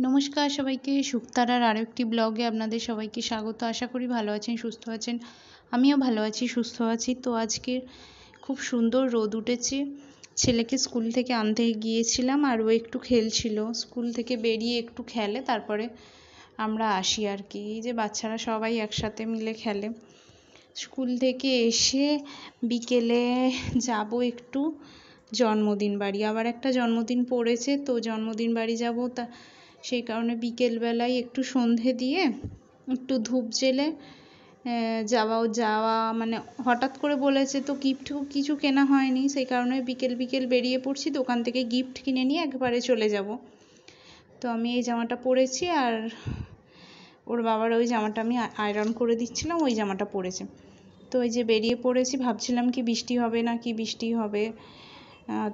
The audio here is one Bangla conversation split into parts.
নমস্কার সবাইকে, শুকতারার আরও একটি ব্লগে আপনাদের সবাইকে স্বাগত। আশা করি ভালো আছেন, সুস্থ আছেন। আমিও ভালো আছি, সুস্থ আছি। তো আজকে খুব সুন্দর রোদ উঠেছে। ছেলেকে স্কুল থেকে আনতে গিয়েছিলাম আর ও একটু খেলছিল। স্কুল থেকে বেরিয়ে একটু খেলে, তারপরে আমরা আসি আর কি। এই যে বাচ্চারা সবাই একসাথে মিলে খেলে। স্কুল থেকে এসে বিকেলে যাব একটু জন্মদিন বাড়ি। আবার একটা জন্মদিন পড়েছে, তো জন্মদিন বাড়ি যাব। তা সেই কারণে বিকেলবেলায় একটু সন্ধে দিয়ে একটু ধূপ জ্বেলে যাওয়া মানে হঠাৎ করে বলেছে, তো গিফট কিছু কেনা হয়নি। সেই কারণে বিকেল বেরিয়ে পড়ছি, দোকান থেকে গিফট কিনে নিয়ে একবারে চলে যাব। তো আমি এই জামাটা পরেছি আর ওর বাবার ওই জামাটা আমি আয়রন করে দিচ্ছিলাম, ওই জামাটা পরেছে। তো এই যে বেরিয়ে পড়েছি, ভাবছিলাম কি বৃষ্টি হবে না কি বৃষ্টি হবে,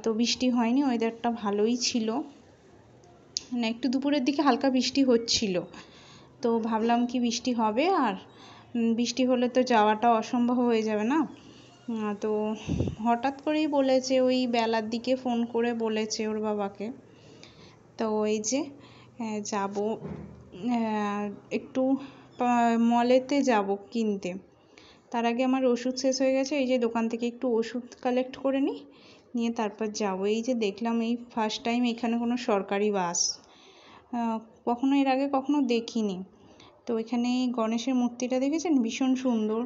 তো বৃষ্টি হয়নি, ওয়েদারটা ভালোই ছিল। মানে একটু দুপুরের দিকে হালকা বৃষ্টি হচ্ছিল, তো ভাবলাম কি বৃষ্টি হবে, আর বৃষ্টি হলে তো যাওয়াটা অসম্ভব হয়ে যাবে না। তো হঠাৎ করেই বলেছে, ওই বেলার দিকে ফোন করে বলেছে ওর বাবাকে। তো এই যে যাব একটু মলেতে যাব কিনতে। তার আগে আমার ওষুধ শেষ হয়ে গেছে, এই যে দোকান থেকে একটু ওষুধ কালেক্ট করে নিয়ে তারপর যাব। এই যে দেখলাম এই ফার্স্ট টাইম এখানে কোনো সরকারি বাস, কখনো এর আগে কখনো দেখিনি। তো এখানে গণেশের মূর্তিটা দেখেছেন, ভীষণ সুন্দর,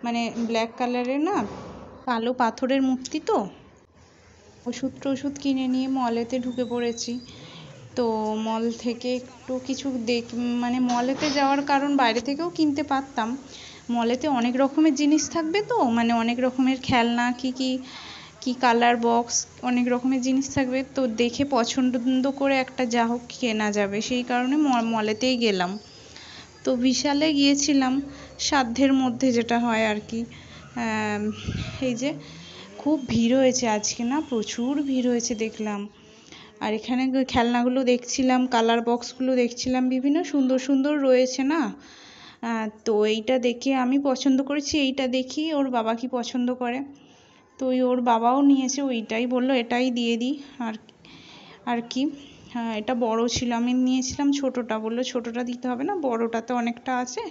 মানে ব্ল্যাক কালারের না, কালো পাথরের মূর্তি। তো ওষুধ কিনে নিয়ে মলেতে ঢুকে পড়েছি। তো মল থেকে একটু কিছু মানে মলেতে যাওয়ার কারণ, বাইরে থেকেও কিনতে পারতাম। মলেতে অনেক রকমের জিনিস থাকবে, তো মানে অনেক রকমের খেলনা, কি কালার বক্স, অনেক রকমের জিনিস থাকবে। তো দেখে পছন্দ করে একটা যা হোক কেনা যাবে, সেই কারণে মলেতেই গেলাম। তো বিশালে গিয়েছিলাম, সাধ্যের মধ্যে যেটা হয় আর কি। এই যে খুব ভিড় হয়েছে আজকে, না প্রচুর ভিড় হয়েছে দেখলাম। আর এখানে খেলনাগুলো দেখছিলাম, কালার বক্সগুলো দেখছিলাম, বিভিন্ন সুন্দর রয়েছে না। তো এইটা দেখে আমি পছন্দ করেছি, এইটা দেখি ওর বাবা কি পছন্দ করে। তো ওর বাবাও নিয়েছে, ওইটাই বললো এটাই দিয়ে দিই আর কি। হ্যাঁ, এটা বড় ছিল, আমি নিয়েছিলাম ছোটোটা, বললো ছোটোটা দিতে হবে না, বড়টাতে অনেকটা আছে।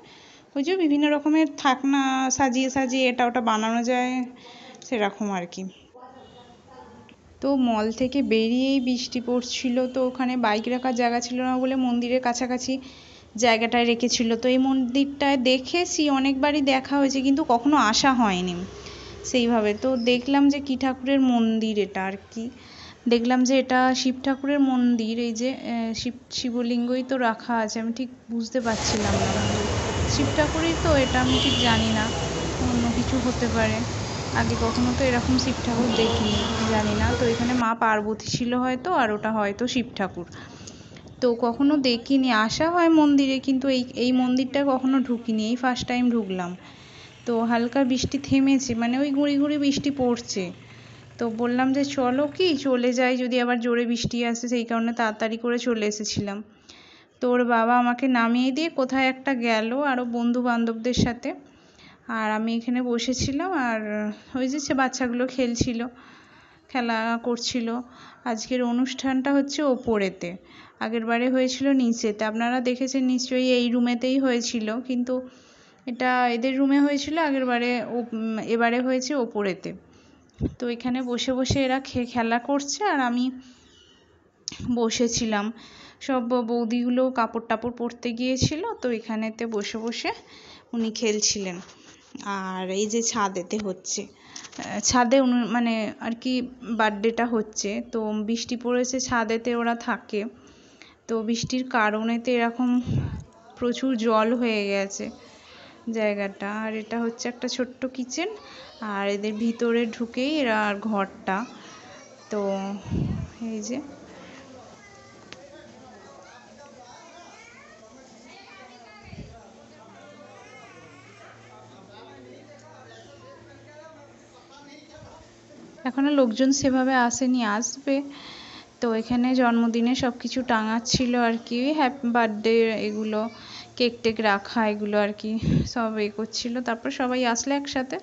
ওই যে বিভিন্ন রকমের থাকনা সাজিয়ে এটা ওটা বানানো যায়, সেরকম আর কি। তো মল থেকে বেরিয়েই বৃষ্টি পড়ছিল, তো ওখানে বাইক রাখার জায়গা ছিল না বলে মন্দিরের কাছাকাছি জায়গাটায় রেখেছিল। তো এই মন্দিরটায় দেখেছি, অনেকবারই দেখা হয়েছে, কিন্তু কখনো আসা হয়নি সেইভাবে। তো দেখলাম যে কী ঠাকুরের মন্দির এটা আর কি। দেখলাম যে এটা শিব ঠাকুরের মন্দির। এই যে শিবলিঙ্গই তো রাখা আছে, আমি ঠিক বুঝতে পারছিলাম না, শিব ঠাকুরই তো এটা, আমি ঠিক জানি না, অন্য কিছু হতে পারে। আগে কখনো তো এরকম শিব ঠাকুর দেখিনি, জানি না। তো এখানে মা পার্বতী ছিল হয়তো, আর ওটা হয়তো শিব ঠাকুর। তো কখনো দেখিনি, আসা হয় মন্দিরে, কিন্তু এই মন্দিরটা কখনো ঢুকিনি, এই ফার্স্ট টাইম ঢুকলাম। তো হালকা বৃষ্টি থেমেছে, মানে ওই গুঁড়ি বৃষ্টি পড়ছে। তো বললাম যে চলো কি চলে যাই, যদি আবার জোরে বৃষ্টি আসে, সেই কারণে তাড়াতাড়ি করে চলে এসেছিলাম। তো ওর বাবা আমাকে নামিয়ে দিয়ে কোথায় একটা গেল আরও বন্ধু বান্ধবদের সাথে, আর আমি এখানে বসেছিলাম। আর ওই যে বাচ্চাগুলো খেলা করছিল। আজকের অনুষ্ঠানটা হচ্ছে ওপরেতে, আগের বারে হয়েছিল নিচেতে, আপনারা দেখেছেন নিশ্চয়ই, এই রুমেতেই হয়েছিল, কিন্তু এটা এদের রুমে হয়েছিল আগের বারে, এবারে হয়েছে ওপরেতে। তো এখানে বসে এরা খেলা করছে, আর আমি বসেছিলাম। সব বৌদিগুলো কাপড় টাপড় পরতে গিয়েছিল, তো এখানেতে বসে উনি খেলছিলেন। আর এই যে ছাদেতে হচ্ছে, ছাদে মানে আর কি বার্থডেটা হচ্ছে। তো বৃষ্টি পড়েছে, ছাদেতে ওরা থাকে, তো বৃষ্টির কারণেতে এরকম প্রচুর জল হয়ে গেছে জায়গাটা। আর এটা হচ্ছে একটা ছোট্ট কিচেন, আর এদের ভিতরে ঢুকেই এরা আর ঘরটা। তো এই যে এখনো লোকজন সেভাবে আসেনি, আসবে। তো এখানে জন্মদিনে সব কিছু টাঙাচ্ছিল আর কি, হ্যাপি বার্থডে এগুলো, কেক টেক রাখা এগুলো আর কি, সব করছিল। তারপর সবাই আসলে একসাথে,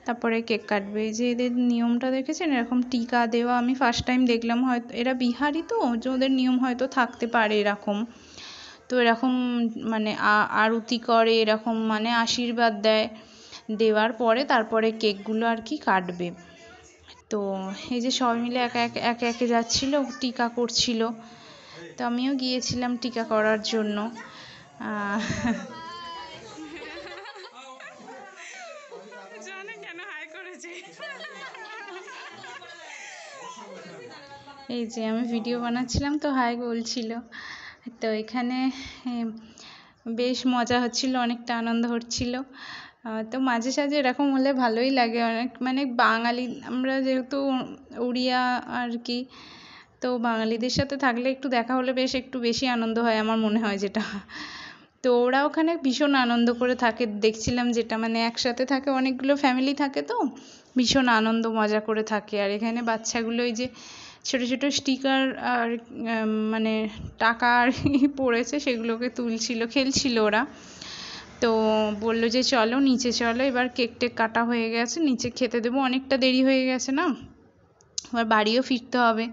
তারপরে কেক কাটবে। এই যে এদের নিয়মটা দেখেছেন, এরকম টিকা দেওয়া আমি ফার্স্ট টাইম দেখলাম। হয়তো এরা বিহারি তো, যে ওদের নিয়ম হয়তো থাকতে পারে এরকম। তো এরকম মানে আরতি করে, এরকম মানে আশীর্বাদ দেয়, দেওয়ার পরে তারপরে কেকগুলো আর কি কাটবে। তো এই যে সবাই মিলে একে একে যাচ্ছিল, টিকা করছিল। তো আমিও গিয়েছিলাম টিকা করার জন্য। এই যে আমি ভিডিও বানাচ্ছিলাম তো হাই বলছিল। তো এখানে বেশ মজা হচ্ছিল, অনেকটা আনন্দ হচ্ছিল। তো মাঝে সাঝে এরকম হলে ভালোই লাগে অনেক, মানে বাঙালি আমরা যেহেতু উড়িয়া আর কি, তো বাঙালিদের সাথে থাকলে একটু দেখা হলে বেশ একটু বেশি আনন্দ হয় আমার মনে হয় যেটা। তো ওরা ওখানে ভীষণ আনন্দ করে থাকে, দেখছিলাম যেটা, মানে একসাথে থাকে, অনেকগুলো ফ্যামিলি থাকে তো ভীষণ আনন্দ মজা করে থাকে। আর এখানে বাচ্চাগুলো এই যে ছোটো ছোটো স্টিকার আর মানে টাকা আর পড়েছে সেগুলোকে তুলছিল, খেলছিল ওরা। তো বললো যে চলো নিচে চলো, এবার কেক টেক কাটা হয়ে গেছে, নিচে খেতে দেবো, অনেকটা দেরি হয়ে গেছে না, আবার বাড়িও ফিরতে হবে।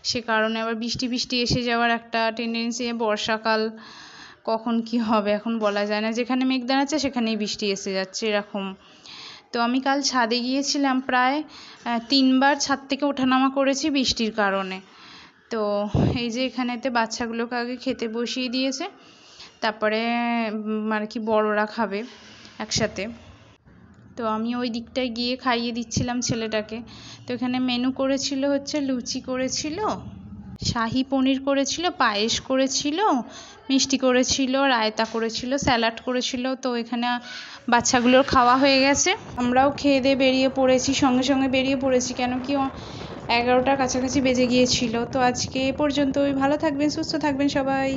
সে কারণে আবার বৃষ্টি এসে যাওয়ার একটা টেন্ডেন্সি, বর্ষাকাল কখন কি হবে এখন বলা যায় না, যেখানে মেঘ দাঁড়াচ্ছে সেখানেই বৃষ্টি এসে যাচ্ছে এরকম। তো আমি কাল ছাদে গিয়েছিলাম, প্রায় 3 বার ছাদ থেকে ওঠানামা করেছি বৃষ্টির কারণে। তো এই যে এখানেতে বাচ্চাগুলোকে আগে খেতে বসিয়ে দিয়েছে, তারপরে আর কি বড়রা খাবে একসাথে। তো আমি ওই দিকটায় গিয়ে খাইয়ে দিচ্ছিলাম ছেলেটাকে। তো এখানে মেনু করেছিল হচ্ছে লুচি করেছিল, শাহি পনির করেছিল, পায়েস করেছিল, মিষ্টি করেছিল, রায়তা করেছিল, স্যালাড করেছিল। তো এখানে বাচ্চাগুলোর খাওয়া হয়ে গেছে, আমরাও খেয়ে দিয়ে বেরিয়ে পড়েছি, সঙ্গে সঙ্গে বেরিয়ে পড়েছি, কেন কি 11টার কাছাকাছি বেজে গিয়েছিল। তো আজকে এ পর্যন্তই, ভালো থাকবেন, সুস্থ থাকবেন সবাই।